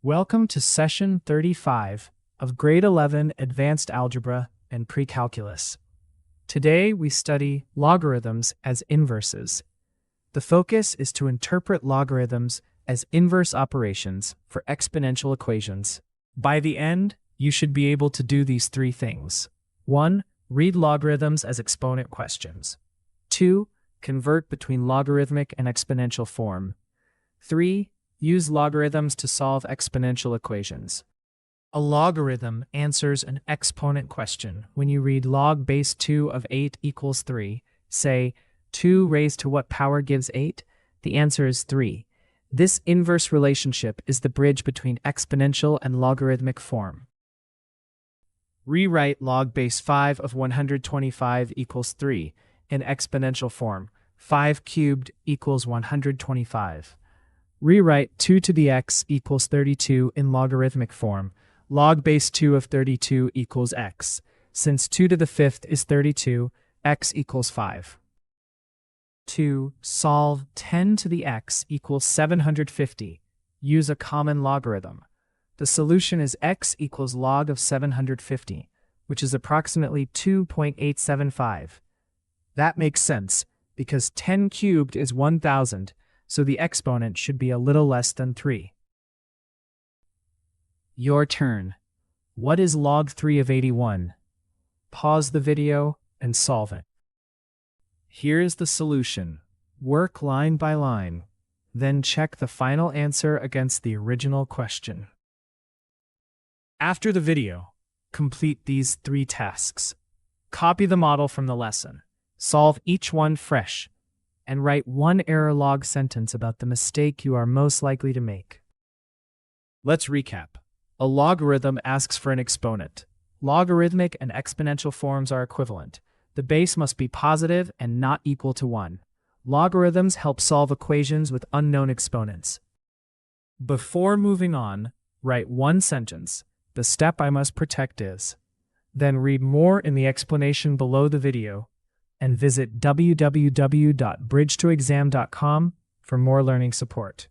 Welcome to Session 35 of Grade 11 Advanced Algebra and Precalculus. Today we study logarithms as inverses. The focus is to interpret logarithms as inverse operations for exponential equations. By the end, you should be able to do these three things. 1. Read logarithms as exponent questions. 2. Convert between logarithmic and exponential form. 3. Use logarithms to solve exponential equations. A logarithm answers an exponent question. When you read log base 2 of 8 equals 3, say, 2 raised to what power gives 8? The answer is 3. This inverse relationship is the bridge between exponential and logarithmic form. Rewrite log base 5 of 125 equals 3 in exponential form. 5 cubed equals 125. Rewrite 2 to the x equals 32 in logarithmic form. Log base 2 of 32 equals x. Since 2 to the 5th is 32, x equals 5. 2. Solve 10 to the x equals 750. Use a common logarithm. The solution is x equals log of 750, which is approximately 2.875. That makes sense, because 10 cubed is 1,000, so the exponent should be a little less than 3. Your turn. What is log 3 of 81? Pause the video and solve it. Here is the solution. Work line by line, then check the final answer against the original question. After the video, complete these 3 tasks. Copy the model from the lesson, solve each one fresh, and write one error log sentence about the mistake you are most likely to make. Let's recap. A logarithm asks for an exponent. Logarithmic and exponential forms are equivalent. The base must be positive and not equal to 1. Logarithms help solve equations with unknown exponents. Before moving on, write one sentence. The step I must protect is. Then read more in the explanation below the video, and visit www.bridgetoexam.com for more learning support.